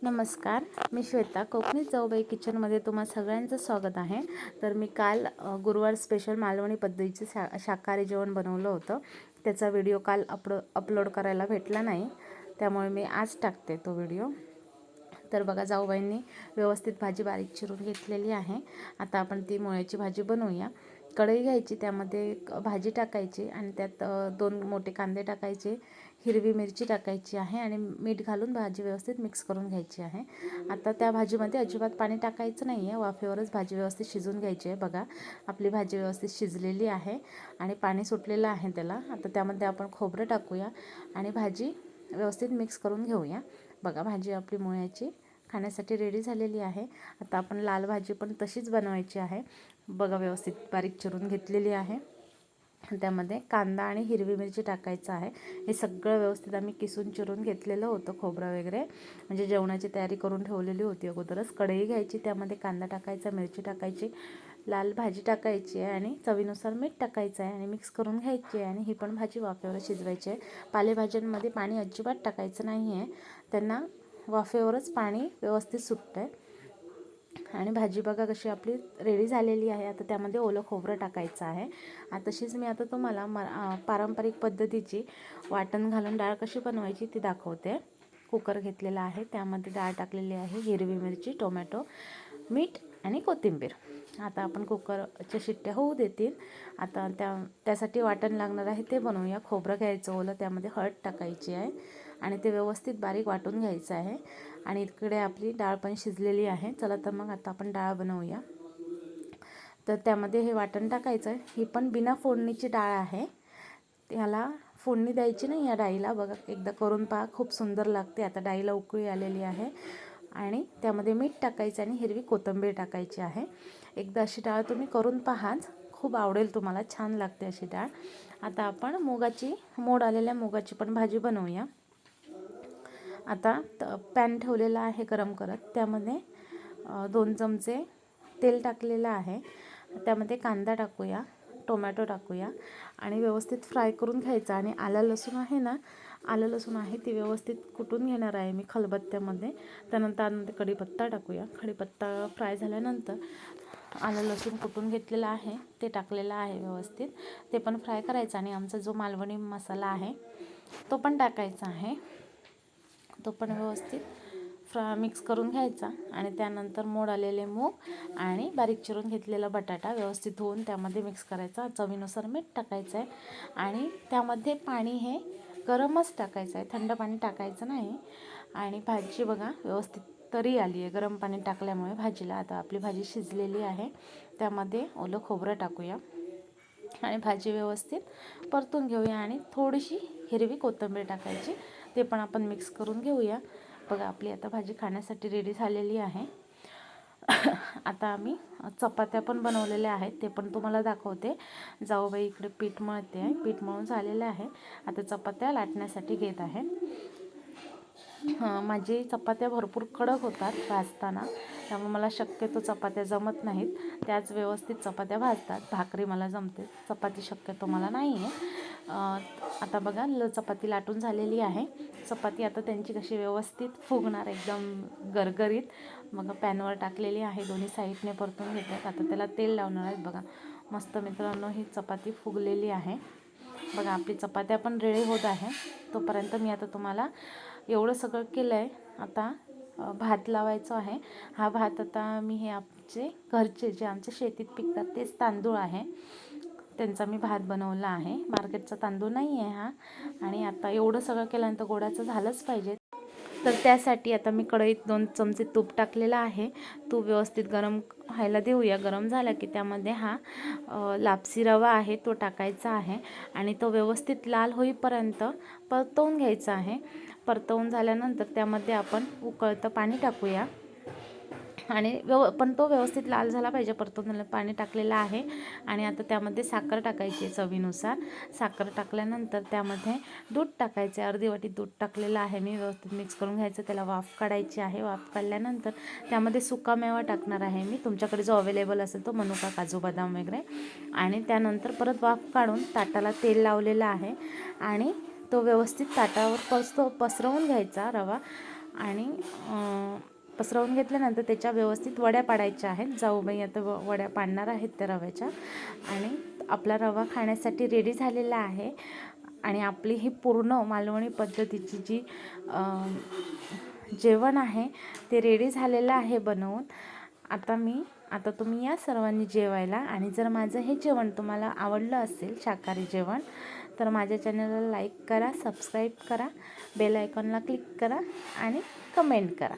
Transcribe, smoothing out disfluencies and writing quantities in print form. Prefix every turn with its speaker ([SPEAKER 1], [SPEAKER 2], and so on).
[SPEAKER 1] नमस्कार, मी श्वेता कोकणी जाऊबाई किचनमध्ये तुम्हा सगळ्यांचं स्वागत आहे. तर मी काल गुरुवार स्पेशल मालवणी पद्धतीचे शाकाहारी जेवण बनवलं होतं. त्याचा व्हिडिओ काल अपलोड करायला भेटला नाही, त्यामुळे मी आज टाकते तो व्हिडिओ. तर बघा, जाऊबाईंनी व्यवस्थित भाजी बारीक चिरून घेतलेली आहे. आता आपण ती मुळ्याची भाजी बनवूया. कढई घ्यायची, त्यामध्ये भाजी टाकायची आणि त्यात 2 मोठे कांदे टाकायचे, हिरवी मिरची टाकायची आहे आणि मीठ घालून भाजी व्यवस्थित मिक्स करून घ्यायची आहे. आता त्या भाजीमध्ये अजिबात पाणी टाकायचं नाही आहे, वाफेवरच भाजी व्यवस्थित शिजवून घ्यायची आहे. बघा, आपली भाजी व्यवस्थित शिजलेली आहे आणि पाणी सुटलेलं आहे त्याला. आता त्यामध्ये आपण खोबरं टाकूया आणि भाजी व्यवस्थित मिक्स करून घेऊया. बघा, भाजी आपली मुळ्याची खाण्यासाठी रेडी झालेली आहे. आता आपण लाल भाजी पण तशीच बनवायची आहे. बघा, व्यवस्थित बारीक चिरून घेतलेली आहे. त्यामध्ये कांदा आणि हिरवी मिरची टाकायचं आहे. हे सगळं व्यवस्थित आम्ही किसून चिरून घेतलेलं होतं, खोबरं वगैरे, म्हणजे जेवणाची तयारी करून ठेवलेली होती अगोदरच. कढई घ्यायची, त्यामध्ये कांदा टाकायचा, मिरची टाकायची, लाल भाजी टाकायची आहे आणि चवीनुसार मीठ टाकायचं आहे आणि मिक्स करून घ्यायची आहे. आणि ही पण भाजी वाफेवर शिजवायची आहे. पालेभाज्यांमध्ये पाणी अजिबात टाकायचं नाही आहे, त्यांना वाफेवरच पाणी व्यवस्थित सुटतं आहे. आणि भाजी बघा कशी आपली रेडी झालेली आहे. आता त्यामध्ये ओलं खोबरं टाकायचं आहे. तशीच मी आता तुम्हाला पारंपरिक पद्धतीची वाटण घालून डाळ कशी बनवायची ती दाखवते. कुकर घेतलेला आहे, त्यामध्ये डाळ टाकलेली आहे, हिरवी मिरची, टोमॅटो, मीठ आणि कोथिंबीर. आता आपण कुकरच्या शिट्ट्या होऊ देतील. आता त्यासाठी वाटण लागणार आहे ते बनवूया. खोबरं घ्यायचं ओलं, त्यामध्ये हळद टाकायची आहे आणि ते व्यवस्थित बारीक वाटून घ्यायचं आहे. आणि इकडे आपली डाळ पण शिजलेली आहे. चला तर मग आता आपण डाळ बनवूया. तर त्यामध्ये हे वाटण टाकायचं आहे. ही पण बिना फोडणीची डाळ आहे, त्याला फोडणी द्यायची नाही या डाळीला. बघा, एकदा करून पहा, खूप सुंदर लागते. आता डाळीला उकळी आलेली आहे आणि त्यामध्ये मीठ टाकायचं आणि हिरवी कोथिंबीर टाकायची आहे. एकदा अशी डाळ तुम्ही करून पहाच, खूप आवडेल तुम्हाला, छान लागते अशी डाळ. आता आपण मोड आलेल्या मुगाची पण भाजी बनवूया. आता पॅन ठेवलेला आहे गरम करत, त्यामध्ये 2 चमचे तेल टाकलेलं आहे. त्यामध्ये कांदा टाकूया, टोमॅटो टाकूया आणि व्यवस्थित फ्राय करून घ्यायचा. आणि आलं लसूण आहे ती व्यवस्थित कुटून घेणार आहे मी खलबत्त्यामध्ये. त्यानंतर कढीपत्ता टाकूया. कढीपत्ता फ्राय झाल्यानंतर आलं लसूण कुटून घेतलेलं आहे ते टाकलेलं आहे व्यवस्थित. ते पण फ्राय करायचं आणि आमचा जो मालवणी मसाला आहे तो पण टाकायचा आहे. तो पण व्यवस्थित मिक्स करून घ्यायचा. आणि त्यानंतर मोड आलेले मूग आणि बारीक चिरून घेतलेला बटाटा व्यवस्थित धुवून त्यामध्ये मिक्स करायचा. चवीनुसार मीठ टाकायचं आहे आणि त्यामध्ये पाणी हे गरमच टाकायचं आहे, थंड पाणी टाकायचं नाही. आणि भाजी बघा व्यवस्थित तरी आली आहे गरम पाणी टाकल्यामुळे भाजीला. आता आपली भाजी शिजलेली आहे, त्यामध्ये ओलं खोबरं टाकूया आणि भाजी व्यवस्थित परतून घेऊया आणि थोडीशी हिरवी कोथिंबीर टाकायची, ते पण आपण मिक्स करून घेऊया. बघा, आपली आता भाजी खाण्यासाठी रेडी झालेली आहे. आता आम्ही चपात्या पण बनवलेल्या आहेत, ते पण तुम्हाला दाखवते. जाऊबाई इकडे पीठ मळते आहे, पीठ मळून झालेलं आहे. आता चपात्या लाटण्यासाठी घेत आहे. माझी चपात्या भरपूर कडक होतात भाजताना, त्यामुळे मला शक्यतो चपात्या जमत नाहीत. त्याच व्यवस्थित चपात्या भाजतात. भाकरी मला जमते, चपाती शक्यतो मला नाही आहे. आता बघा, चपाती लाटून झालेली आहे. चपाती आता त्यांची कशी व्यवस्थित फुगणार, एकदम गरगरीत. मग पॅनवर टाकलेली आहे, दोन्ही साईडने परतून घेतात. आता त्याला तेल लावणार आहेत. बघा, मस्त मित्रांनो, ही चपाती फुगलेली आहे. बघा, आपली चपात्या पण रेडी होत आहे. तोपर्यंत मी आता तुम्हाला एवढं सगळं केलं आहे. आता भात लावायचं आहे. हा भात आता मी हे आमचे घरचे जे आमच्या शेतीत पिकतात तेच तांदूळ आहे, त्यांचा मी भात बनवला आहे. मार्केटचा तांदूळ नाही आहे हा. आणि आता एवढं सगळं केल्यानंतर गोडाचं झालंच पाहिजे. तर त्यासाठी आता मी कढईत 2 चमचे तूप टाकलेलं आहे. तूप व्यवस्थित गरम व्हायला देऊया. गरम झाला की त्यामध्ये हा लापसी रवा आहे तो टाकायचा आहे आणि तो व्यवस्थित लाल होईपर्यंत परतवून घ्यायचा आहे. परतवून झाल्यानंतर त्यामध्ये आपण उकळतं पाणी टाकूया आणि पण तो व्यवस्थित लाल झाला पाहिजे. परतून पाणी टाकलेलं आहे आणि आता त्यामध्ये साखर टाकायची चवीनुसार. साखर टाकल्यानंतर त्यामध्ये दूध टाकायचे, अर्धी वाटी दूध टाकलेलं आहे मी. व्यवस्थित मिक्स करून घ्यायचं, त्याला वाफ काढायची आहे. वाफ काढल्यानंतर त्यामध्ये सुकामेवा टाकणार आहे मी, तुमच्याकडे जो अवेलेबल असेल तो, मनुका, काजू, बदाम वगैरे. आणि त्यानंतर परत वाफ काढून ताटाला तेल लावलेलं आहे आणि तो व्यवस्थित ताटावर पसरवून घ्यायचा रवा. आणि पसरवून घेतल्यानंतर त्याच्या व्यवस्थित वड्या पाडायच्या आहेत. जाऊबाई आता वड्या पाडणार आहेत त्या रव्याच्या. आणि आपला रवा खाण्यासाठी रेडी झालेला आहे. आणि आपली ही पूर्ण मालवणी पद्धतीची जी जेवण आहे ते रेडी झालेलं आहे बनवून. आता तुम्ही या सर्वांनी जेवायला. आणि जर माझं हे जेवण तुम्हाला आवडलं असेल, शाकाहारी जेवण, तर माझ्या चॅनलला लाईक करा, सबस्क्राईब करा, बेल आयकॉनला क्लिक करा आणि कमेंट करा.